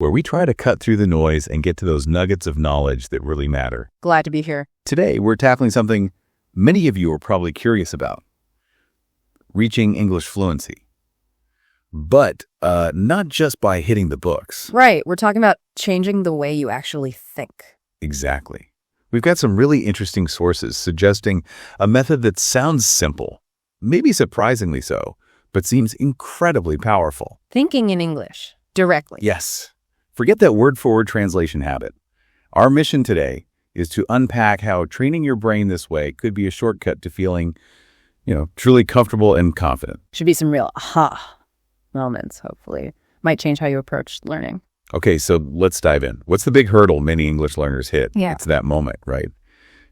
where we try to cut through the noise and get to those nuggets of knowledge that really matter. Glad to be here. Today, we're tackling something many of you are probably curious about: reaching English fluency. But not just by hitting the books. Right. We're talking about changing the way you actually think. Exactly. We've got some really interesting sources suggesting a method that sounds simple, maybe surprisingly so, but seems incredibly powerful. Thinking in English directly. Yes. Forget that word-for-word translation habit. Our mission today is to unpack how training your brain this way could be a shortcut to feeling, truly comfortable and confident. Should be some real aha moments, hopefully. Might change how you approach learning. Okay, so let's dive in. What's the big hurdle many English learners hit? Yeah. It's that moment, right?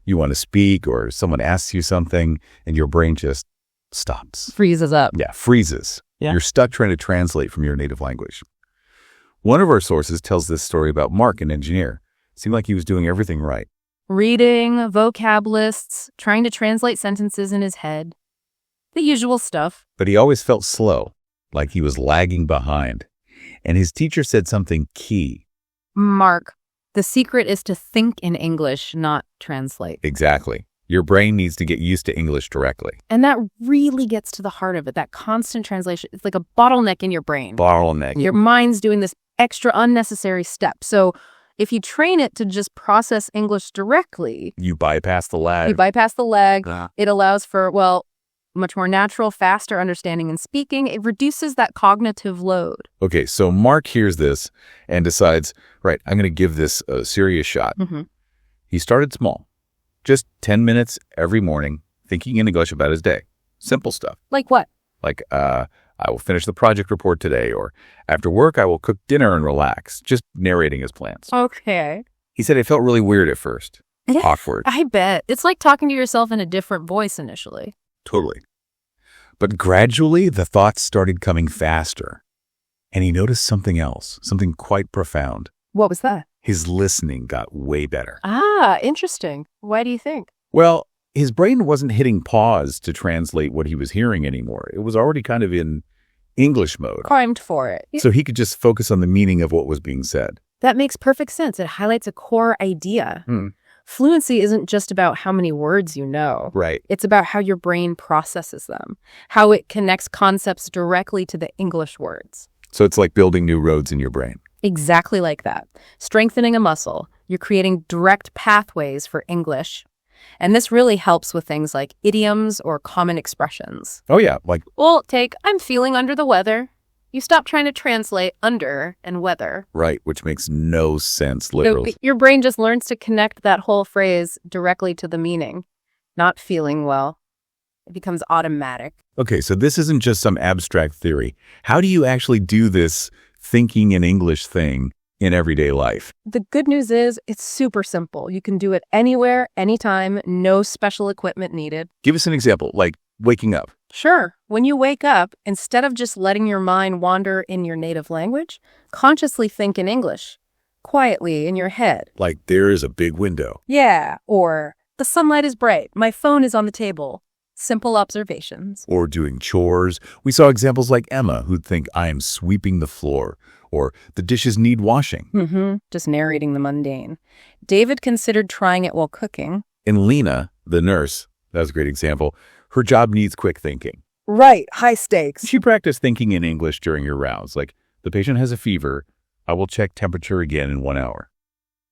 You want to speak or someone asks you something and your brain just stops. Freezes up. Yeah, freezes. Yeah. You're stuck trying to translate from your native language. One of our sources tells this story about Mark, an engineer. Seemed like he was doing everything right. Reading, vocab lists, trying to translate sentences in his head. The usual stuff. But he always felt slow, like he was lagging behind. And his teacher said something key. Mark, the secret is to think in English, not translate. Exactly. Your brain needs to get used to English directly. And that really gets to the heart of it, that constant translation. It's like a bottleneck in your brain. Bottleneck. Your mind's doing this extra unnecessary step. So if you train it to just process English directly, You bypass the lag. It allows for, much more natural, faster understanding and speaking. It reduces that cognitive load. Okay, so Mark hears this and decides, right, I'm going to give this a serious shot. Mm-hmm. He started small, just 10 minutes every morning, thinking in English about his day. Simple stuff. Like what? Like, I will finish the project report today, or after work, I will cook dinner and relax, just narrating his plans. Okay. He said it felt really weird at first. Awkward. I bet. It's like talking to yourself in a different voice initially. Totally. But gradually, the thoughts started coming faster. And he noticed something else, something quite profound. What was that? His listening got way better. Ah, interesting. Why do you think? Well, his brain wasn't hitting pause to translate what he was hearing anymore. It was already kind of in English mode. Primed for it. So he could just focus on the meaning of what was being said. That makes perfect sense. It highlights a core idea. Fluency isn't just about how many words you know. Right. It's about how your brain processes them, how it connects concepts directly to the English words. So it's like building new roads in your brain. Exactly like that. Strengthening a muscle. You're creating direct pathways for English. And this really helps with things like idioms or common expressions. Oh, yeah. Like, Well, take, I'm feeling under the weather. You stop trying to translate under and weather. right, which makes no sense, literally. Your brain just learns to connect that whole phrase directly to the meaning. Not feeling well. It becomes automatic. Okay, so this isn't just some abstract theory. How do you actually do this thinking in English thing in everyday life? The good news is it's super simple. You can do it anywhere, anytime, no special equipment needed. Give us an example, like waking up. Sure, when you wake up, instead of just letting your mind wander in your native language, consciously think in English, quietly in your head. Like, there is a big window. Yeah, or the sunlight is bright, my phone is on the table. Simple observations. Or doing chores. We saw examples like Emma, who'd think, I am sweeping the floor, or the dishes need washing. Just narrating the mundane. David considered trying it while cooking. And Lena, the nurse, that was a great example, her job needs quick thinking. Right, high stakes. She practiced thinking in English during her rounds, like, the patient has a fever, I will check temperature again in 1 hour.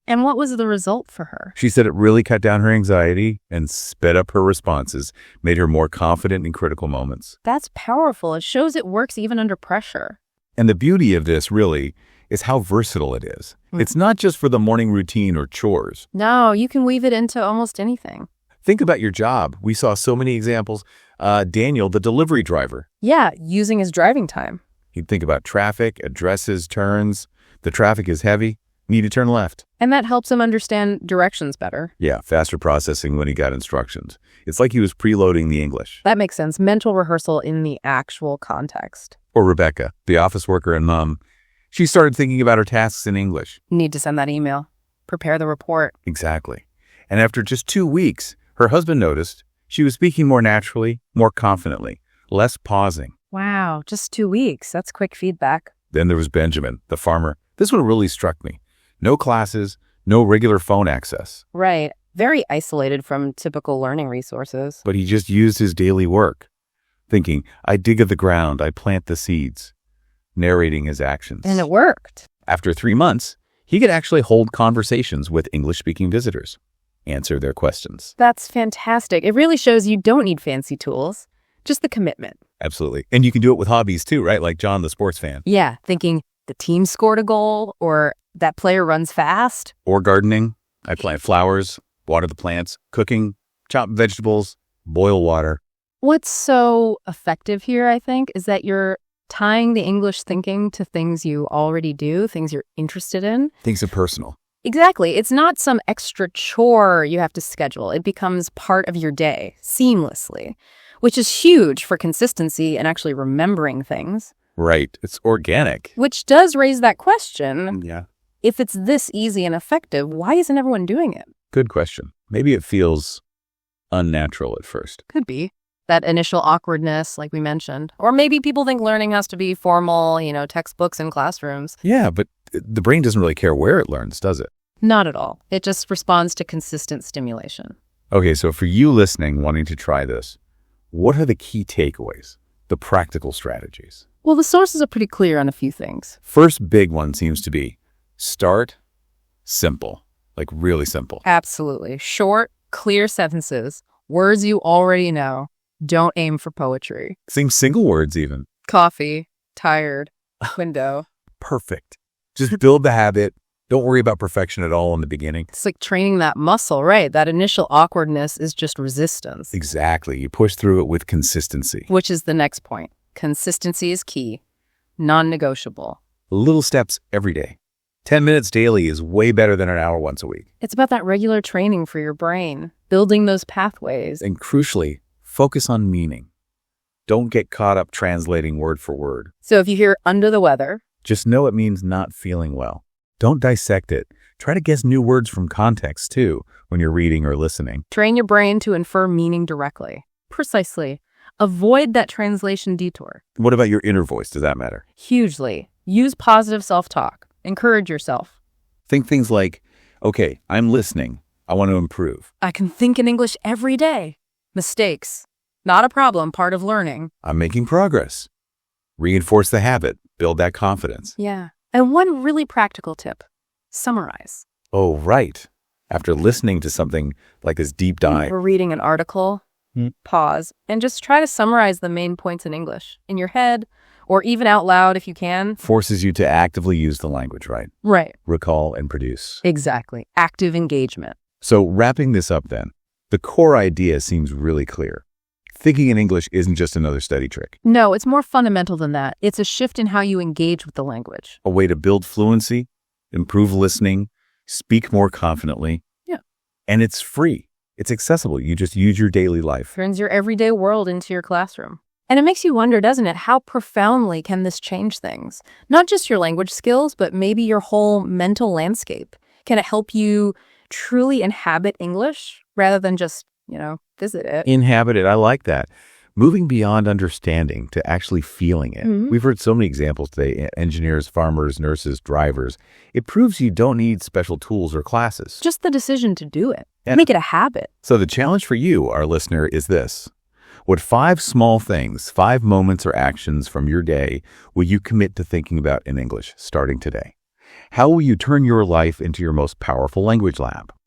And what was the result for her? She said it really cut down her anxiety and sped up her responses, made her more confident in critical moments. That's powerful. It shows it works even under pressure. And the beauty of this, really, is how versatile it is. It's not just for the morning routine or chores. No, you can weave it into almost anything. Think about your job. We saw so many examples. Daniel, the delivery driver. Yeah, using his driving time. He'd think about traffic, addresses, turns. The traffic is heavy. Need to turn left. And that helps him understand directions better. Yeah, faster processing when he got instructions. It's like he was preloading the English. That makes sense. Mental rehearsal in the actual context. Or Rebecca, the office worker and mom. She started thinking about her tasks in English. Need to send that email. Prepare the report. Exactly. And after just 2 weeks, her husband noticed she was speaking more naturally, more confidently, less pausing. Wow, just 2 weeks. That's quick feedback. Then there was Benjamin, the farmer, This one really struck me. No classes, no regular phone access. Right. Very isolated from typical learning resources. But he just used his daily work, thinking, I dig of the ground, I plant the seeds, narrating his actions. And it worked. After 3 months, he could actually hold conversations with English-speaking visitors, answer their questions. That's fantastic. It really shows you don't need fancy tools, just the commitment. Absolutely. And you can do it with hobbies too, right? Like John, the sports fan. Yeah, thinking the team scored a goal or that player runs fast. Or gardening. I plant flowers, water the plants, cooking, chop vegetables, boil water. What's so effective here, I think, is that you're tying the English thinking to things you already do, things you're interested in. Things are personal. Exactly. It's not some extra chore you have to schedule. It becomes part of your day seamlessly, which is huge for consistency and actually remembering things. Right. It's organic. Which does raise that question. Yeah. If it's this easy and effective, why isn't everyone doing it? Good question. Maybe it feels unnatural at first. Could be. That initial awkwardness, like we mentioned. Or maybe people think learning has to be formal, textbooks and classrooms. Yeah, but the brain doesn't really care where it learns, does it? Not at all. It just responds to consistent stimulation. Okay, so for you listening, wanting to try this, what are the key takeaways, the practical strategies? Well, the sources are pretty clear on a few things. First big one seems to be start simple, like really simple. Absolutely. Short, clear sentences, words you already know. Don't aim for poetry. Same single words even. Coffee, tired, window. Perfect. Just build the habit. Don't worry about perfection at all in the beginning. It's like training that muscle, right? That initial awkwardness is just resistance. Exactly. You push through it with consistency. Which is the next point. Consistency is key. Non-negotiable. Little steps every day. 10 minutes daily is way better than an hour once a week. It's about that regular training for your brain, building those pathways. And crucially, focus on meaning. Don't get caught up translating word for word. So if you hear under the weather, just know it means not feeling well. Don't dissect it. Try to guess new words from context, too, when you're reading or listening. Train your brain to infer meaning directly. Precisely. Avoid that translation detour. What about your inner voice? Does that matter? Hugely. Use positive self-talk. Encourage yourself. Think things like, okay, I'm listening. I want to improve. I can think in English every day. Mistakes. Not a problem, part of learning. I'm making progress. Reinforce the habit. Build that confidence. Yeah. And one really practical tip. Summarize. Oh, right. After listening to something like this deep dive. Or reading an article, pause, and just try to summarize the main points in English. In your head, or even out loud if you can. Forces you to actively use the language, right? Right. Recall and produce. Exactly. Active engagement. So wrapping this up then, the core idea seems really clear. Thinking in English isn't just another study trick. No, it's more fundamental than that. It's a shift in how you engage with the language. A way to build fluency, improve listening, speak more confidently. Yeah. And it's free. It's accessible. You just use your daily life. Turns your everyday world into your classroom. And it makes you wonder, doesn't it, how profoundly can this change things? Not just your language skills, but maybe your whole mental landscape. Can it help you truly inhabit English rather than just, visit it? Inhabit it. I like that. Moving beyond understanding to actually feeling it. Mm-hmm. We've heard so many examples today. Engineers, farmers, nurses, drivers. It proves you don't need special tools or classes. Just the decision to do it. And make it a habit. So the challenge for you, our listener, is this. What 5 small things, 5 moments or actions from your day will you commit to thinking about in English starting today? How will you turn your life into your most powerful language lab?